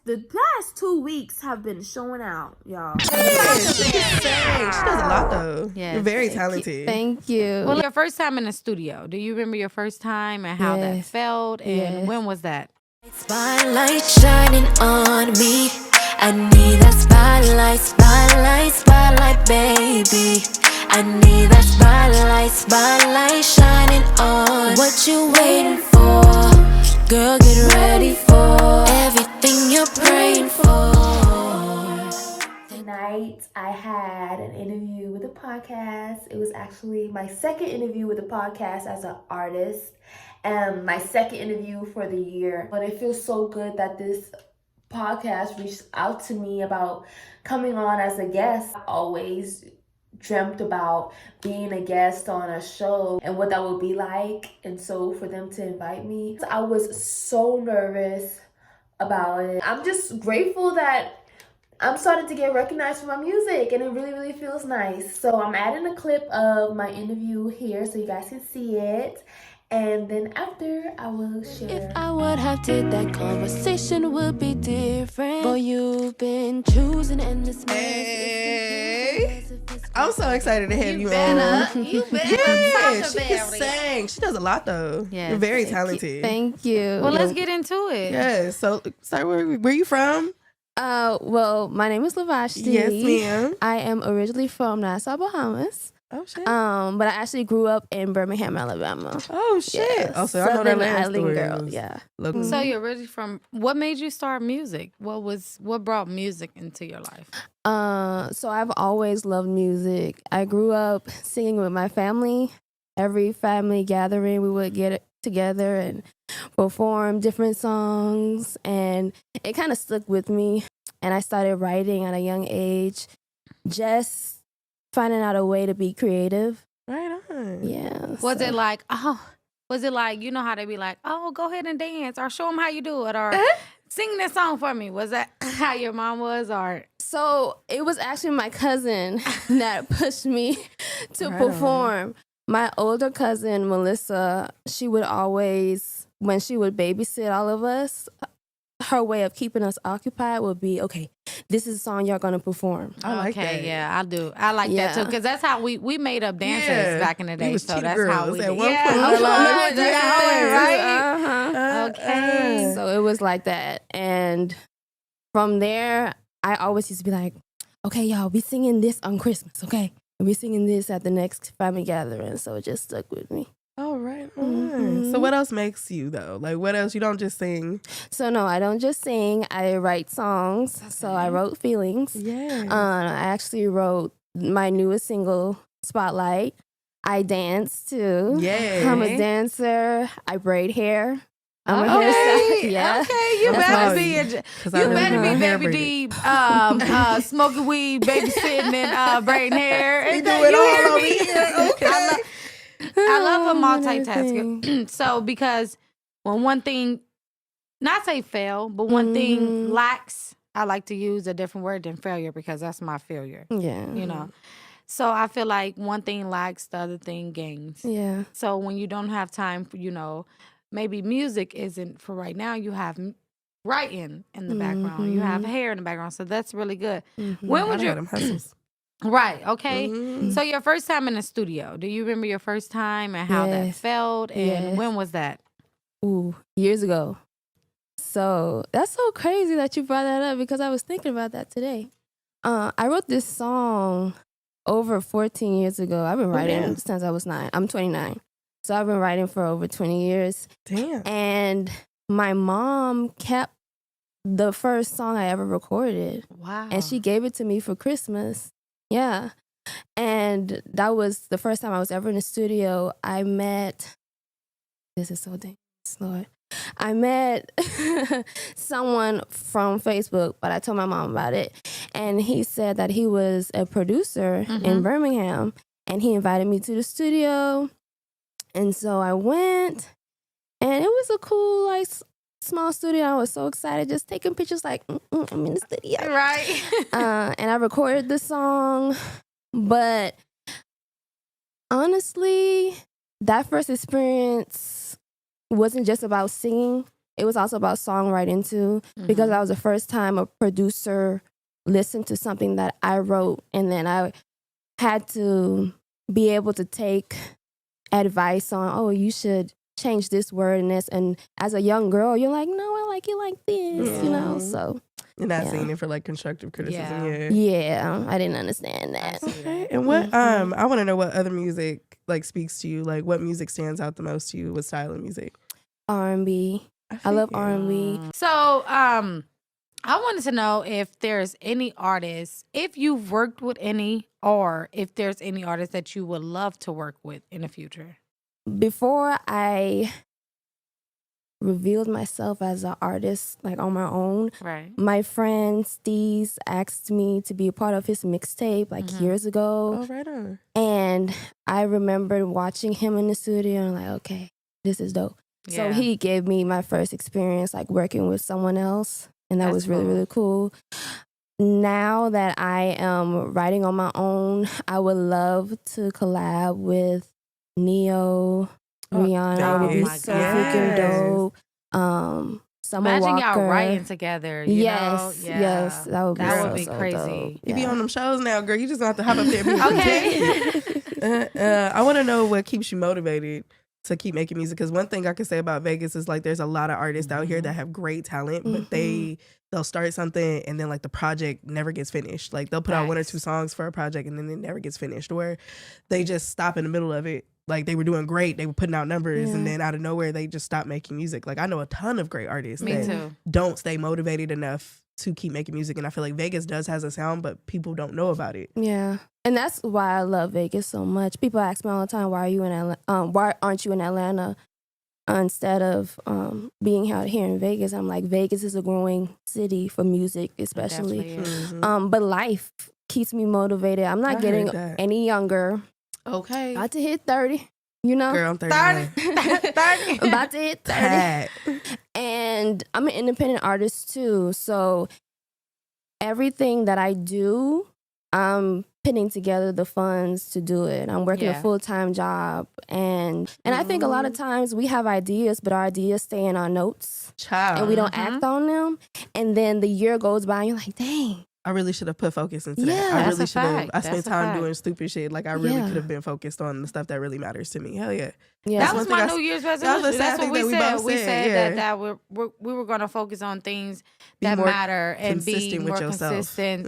The past 2 weeks have been showing out, y'all. Yeah, she does a lot though. Yes. You're very talented. Thank you. Well, your first time in the studio. Do you remember your first time and how that felt? And when was that? Spotlight shining on me. I need that spotlight, spotlight, spotlight, baby. I need that spotlight, spotlight shining on. What you waiting for? Girl, get ready for everything you're praying for. Tonight, I had an interview with a podcast. It was actually my second interview with a podcast as an artist, and my second interview for the year. But it feels so good that this podcast reached out to me about coming on as a guest. I always dreamt about being a guest on a show and what that would be like, and so for them to invite me, I was so nervous about it. I'm just grateful that I'm starting to get recognized for my music, and it really feels nice. So I'm adding a clip of my interview here so you guys can see it, and then after I will share. If I would have did that, conversation would be different. But you've been choosing and this Hey, I'm so excited to have you on. You better. Yeah, she can sing. She does a lot though. Yes. You're very talented. Thank you. Well, let's get into it. Yeah. So, sorry, where you from? Well, my name is LaVashti. Yes, ma'am. I am originally from Nassau, Bahamas. Oh shit. But I actually grew up in Birmingham, Alabama. Oh shit. Yeah, Oh, so I know that Southern last Island story. girl. Yeah. Look, So you're originally from. What made you start music? What brought music into your life? So I've always loved music. I grew up singing with my family. Every family gathering, we would get together and perform different songs, and it kind of stuck with me. And I started writing at a young age, just finding out a way to be creative. right on. Yeah. Was it like, you know how they be like, oh, go ahead and dance, or show them how you do it, or sing this song for me? Was that how your mom was, or? So it was actually my cousin that pushed me to perform. My older cousin, Melissa, she would always, when she would babysit all of us, her way of keeping us occupied would be, okay, this is a song you're going to perform. I like that. Yeah, I do. I like that too, because that's how we made up dances back in the day. We was So cheetah that's girls how we at did. one Yeah, point. of Like, course, that's how it, right? Okay. So it was like that. And from there, I always used to be like, okay, y'all, we singing this on Christmas, okay? We singing this at the next family gathering. So it just stuck with me. Oh, right on. So what else makes you though? Like what else? You don't just sing. So no, I don't just sing. I write songs. Okay. So I wrote Feelings. Yeah. I actually wrote my newest single, Spotlight. I dance too. Yeah. I'm a dancer. I braid hair. I'm a Okay, hairstylist. Yeah. okay, you That's better how be you Baby hair D, braided. smoking weed, babysitting, and braiding hair. We And do you it all hear over me? here. Okay. I love a multitasker. So because when one thing, not say fail, but one thing lacks, I like to use a different word than failure because that's my failure. Yeah. You know. So I feel like one thing lacks, the other thing gains. Yeah. So when you don't have time for, maybe music isn't for right now, you have writing in the background. You have hair in the background. So that's really good. When would you them hustles? Right, okay. So your first time in the studio, do you remember your first time and how that felt? And when was that? Ooh, years ago. So that's so crazy that you brought that up because I was thinking about that today. I wrote this song over 14 years ago. I've been writing since I was 9. I'm 29. So I've been writing for over 20 years. Damn. And my mom kept the first song I ever recorded. Wow. And she gave it to me for Christmas. Yeah. And that was the first time I was ever in the studio. I met, this is so dangerous, Lord. I met someone from Facebook, but I told my mom about it. And he said that he was a producer in Birmingham, and he invited me to the studio. And so I went, and it was a cool, like, small studio. I was so excited, just taking pictures like, I'm in the studio. Right. And I recorded the song. But honestly, that first experience wasn't just about singing. it was also about songwriting too, because that was the first time a producer listened to something that I wrote, and then I had to be able to take advice on, oh, you should change this word and this. And as a young girl, you're like, no, I like it like this, you know? So. And not Yeah. seeing it for like constructive criticism. Yeah. Yeah, I didn't understand that. Okay. And what, I want to know what other music like speaks to you. Like what music stands out the most to you? What style of music? R&B. I love R&B. So, I wanted to know if there's any artists, if you've worked with any, or if there's any artists that you would love to work with in the future. Before I revealed myself as an artist, like on my own, Right. my friend Steez asked me to be a part of his mixtape like years ago. Oh, right on. And I remember watching him in the studio and like, okay, this is dope. So Yeah. he gave me my first experience like working with someone else. And that That's was really, cool. really cool. Now that I am writing on my own, I would love to collab with Neo, Rihanna. It would be my so God. freaking dope. Summer Imagine Walker. y'all writing together. You Yes, know? Yeah. yes, that would be That so, would be so crazy. dope. You be Yeah. on them shows now, girl. You just gonna have to hop up there and be Okay. I want to know what keeps you motivated to keep making music. Because one thing I can say about Vegas is like there's a lot of artists out here that have great talent, but they'll start something and then like the project never gets finished. Like they'll put out one or two songs for a project and then it never gets finished, or they just stop in the middle of it. Like they were doing great, they were putting out numbers, and then out of nowhere they just stopped making music. Like I know a ton of great artists Me that too. don't stay motivated enough to keep making music, and I feel like Vegas has a sound, but people don't know about it. Yeah. And that's why I love Vegas so much. People ask me all the time, why are you in why aren't you in Atlanta instead of being out here in Vegas? I'm like, Vegas is a growing city for music, especially. Definitely is. But life keeps me motivated. I'm not I getting heard that. any younger. Okay. About to hit 30, you know? Girl, I'm 39. 30. I'm about to hit 30. Pat. And I'm an independent artist too. So everything that I do, I'm putting together the funds to do it. I'm working a full-time job. And I think a lot of times we have ideas, but our ideas stay in our notes. Child. And we don't act on them. And then the year goes by and you're like, dang. I really should have put focus into Yeah. that. I That's really a should have. fact. I That's spent a time fact. doing stupid shit. Like I really Yeah. could have been focused on the stuff that really matters to me. Hell yeah. Yeah. That one was thing my I- New Year's I was resolution. gonna say, I That's what think we that we said. both We said, said yeah. that we were going to focus on things Be that more matter and be consistent with more yourself. consistent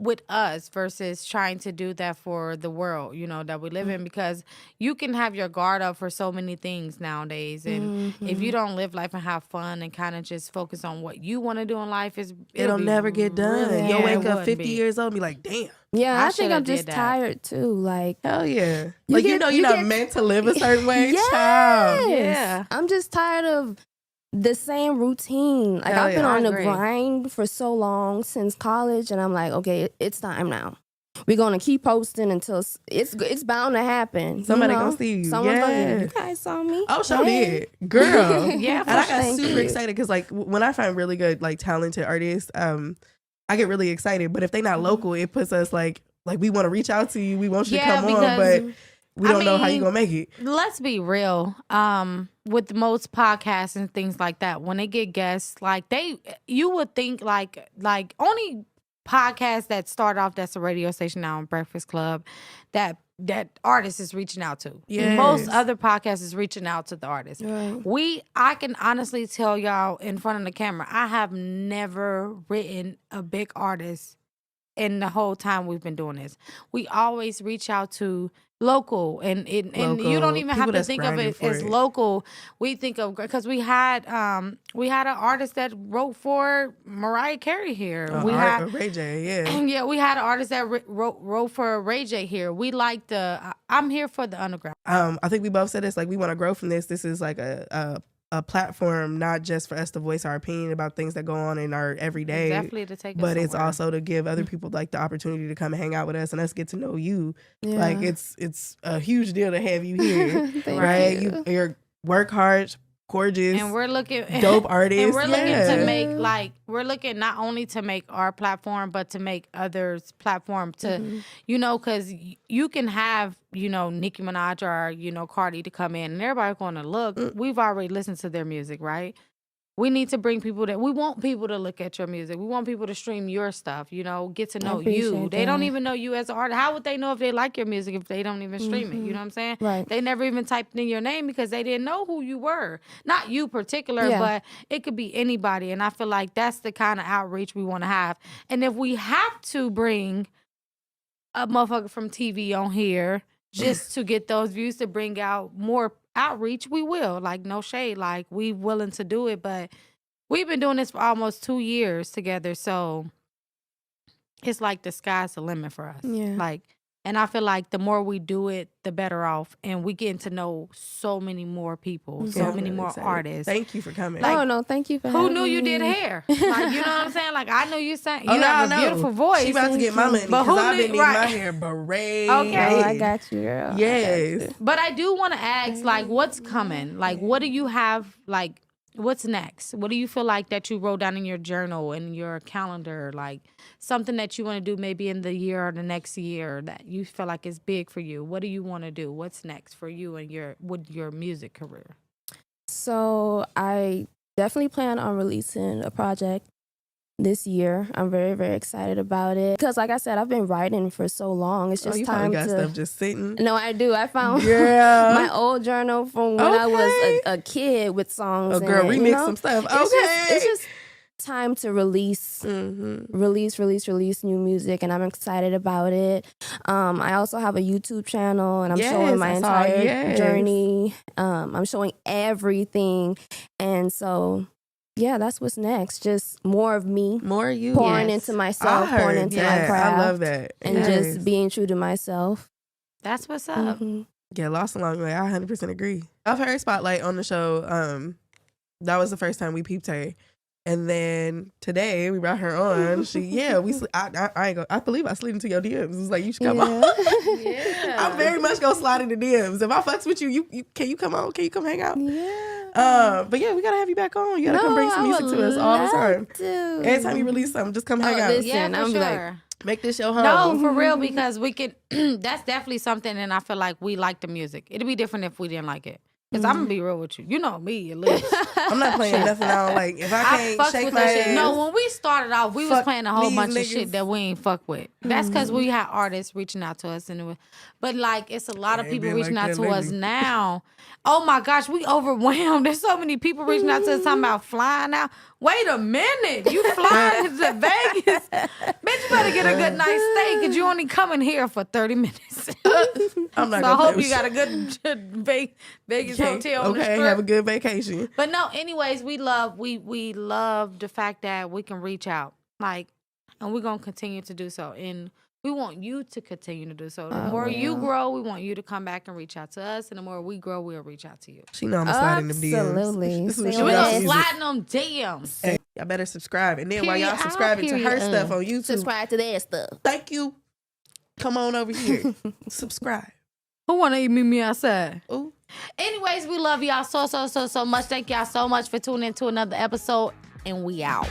with us versus trying to do that for the world, you know, that we live in, because you can have your guard up for so many things nowadays. And if you don't live life and have fun and kind of just focus on what you want to do in life, It'll never get done. really- You'll yeah, wake it up wouldn't 50 be. years old and be like, damn. Yeah, I I think shoulda I'm just did that. tired too. Like, Hell yeah. You Like, get- you're you not get- meant to live a certain way. yes. Child. Yeah. I'm just tired of the same routine. Like, Hell I've been yeah. on I the agree. grind for so long since college, and I'm like, okay, it's time now. We're gonna keep posting until it's bound to happen. Somebody you know? gonna see you. Someone's gonna Yeah. you guys saw me. Oh, sure Hey. did. Girl. Yeah, And I got Thank super you. excited because, like, when I find really good, like, talented artists, I get really excited. But if they not local, it puts us, like we want to reach out to you. We want you to Yeah, come on, because- but we don't know how you mean, gonna make it. Let's be real. With most podcasts and things like that, when they get guests, like you would think like only podcasts that start off that's a radio station now on Breakfast Club that artist is reaching out to. Yes. Most other podcasts is reaching out to the artist. Right. I can honestly tell y'all in front of the camera, I have never written a big artist in the whole time we've been doing this. We always reach out to local, and you Local. don't even have People to that's think of grinding it for as it. local. We think of, because we had an artist that wrote for Mariah Carey here. We had Ray J, yeah. yeah, we had an artist that wrote for Ray J here. We like I'm here for the underground. I think we both said this, like, we want to grow from this. This is like a platform, not just for us to voice our opinion about things that go on in our everyday, Definitely to take us but it's somewhere. also to give other people like the opportunity to come and hang out with us and us get to know you. Yeah. Like it's a huge deal to have you here, Thank right? you. You work hard, gorgeous, and we're looking dope artists. And we're looking Yeah. to make we're looking not only to make our platform, but to make others' platform to, because you can have, Nicki Minaj or, Cardi to come in and everybody's going to look. We've already listened to their music, right? We need to bring people we want people to look at your music. We want people to stream your stuff, get to know you. They don't even know you as an artist. How would they know if they like your music if they don't even stream it? You know what I'm saying? Right. They never even typed in your name because they didn't know who you were. Not you particular, but it could be anybody. And I feel like that's the kind of outreach we want to have. And if we have to bring a motherfucker from TV on here just to get those views to bring out more outreach, we will. Like, no shade. Like, we willing to do it, but we've been doing this for almost 2 years together, so it's like the sky's the limit for us. Yeah. Like, and I feel like the more we do it, the better off, and we getting to know so many more people, so many more artists. Thank you for coming. Like, no, thank you for who having knew you me. did hair? Like, you know what I'm saying? Like, I know you sang. You Oh, no, have I a know. beautiful voice. She about to get my money But because who I've been knew- needing my right. hair braided. Okay. Oh, I got you, girl. Yes. But I do want to ask, like, what's coming? Like, what do you have, like, what's next? What do you feel like that you wrote down in your journal and your calendar? Like, something that you want to do maybe in the year or the next year that you feel like is big for you. What do you want to do? What's next for you and with your music career? So I definitely plan on releasing a project this year. I'm very, very excited about it. Because like I said, I've been writing for so long. It's just you time probably got to... stuff just sitting. No, I do. I found Yeah. my old journal from when I was a kid with songs. Oh, girl, in it, remix some stuff. Okay. It's just time to release release new music, and I'm excited about it. I also have a YouTube channel, and I'm showing my entire journey. I'm showing everything, and so yeah, that's what's next. Just more of me, more of you, pouring into myself, pouring into my craft. I love that, and just being true to myself. That's what's up. Get lost along the way. I 100% agree. I've heard Spotlight on the show. That was the first time we peeped her. And then today we brought her on. I believe I slid into your DMs. It was like, you should come on. I'm very much gonna slide into DMs. If I fucks with you, can you come on? Can you come hang out? Yeah. But yeah, we gotta have you back on. You gotta come bring some music to us all the time. Every time you release something, just come hang out. Listen, I'm sure. like, make this your home. No, for real, because we could. That's definitely something, and I feel like we like the music. It'd be different if we didn't like it. Because I'm gonna be real with you. You know me, at least. I'm not playing nothing I don't like. If I can't shake my ass. No, when we started off, we was playing a whole bunch of shit niggas. that we ain't fuck with. That's because we had artists reaching out to us, but like it's a lot of Ain't people been reaching like out that to us lately. now. Oh my gosh, we overwhelmed. There's so many people reaching out to us talking about flying out. Wait a minute, you flying to Vegas? Bitch, you better get a good night's stay because you only coming here for 30 minutes. I'm not So I hope you got a good Vegas hotel on the Okay, strip. have a good vacation. But no, anyways, we love the fact that we can reach out, like, and we're gonna continue to do so, and we want you to continue to do so. The more you grow, we want you to come back and reach out to us, and the more we grow, we'll reach out to you. She know I'm sliding them DMs. Absolutely. This is what See she We're got gonna for slide music. them DMs. Hey, y'all better subscribe, and then while Period. y'all subscribing to her Period. stuff on YouTube, subscribe to that stuff. thank you. Come on over here, subscribe. Who wanna meet me outside? Ooh. Anyways, we love y'all so much. Thank y'all so much for tuning into another episode, and we out.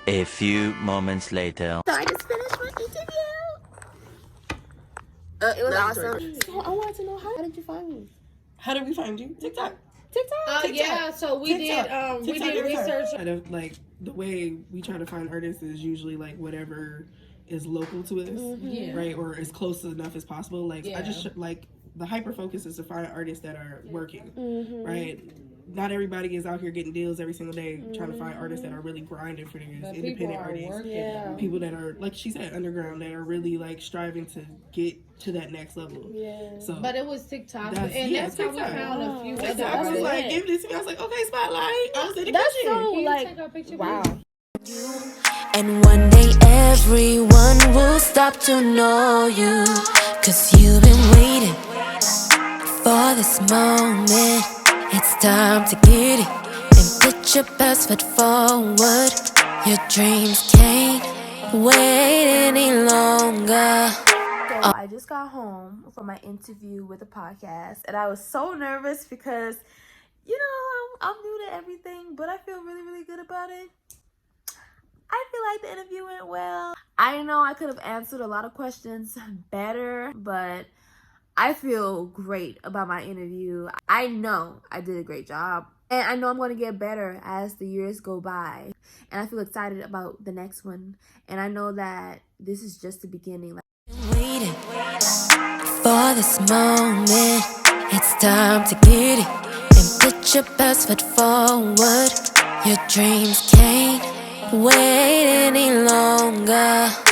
A few moments later. So I just finished my interview. It was awesome. So I wanted to know, how did you find me? How did we find you? TikTok. Yeah, so we TikTok. did TikTok every time. research. Kind of like the way we try to find artists is usually like whatever is local to us, right, or as close enough as possible. Like I just like the hyper focus is to find artists that are working, right. Not everybody is out here getting deals every single day trying to find artists that are really grinding for theirs, independent artists, people that are, like she said, underground, that are really like striving to get to that next level. So, But it was TikTok, That's- and yeah, that's how we TikTok. found a few other TikTok was artists. like, give this to me. I was like, okay, Spotlight. I was in the That's kitchen. so like, Take a picture, wow. And one day everyone will stop to know you. 'Cause you've been waiting for this moment. It's time to get it and put your best foot forward. Your dreams can't wait any longer. I just got home from my interview with the podcast, and I was so nervous because, I'm new to everything, but I feel really, really good about it. I feel like the interview went well. I know I could have answered a lot of questions better, but I feel great about my interview. I know I did a great job, and I know I'm going to get better as the years go by. And I feel excited about the next one. And I know that this is just the beginning. Waiting for this moment. It's time to get it and put your best foot forward. Your dreams can't wait any longer.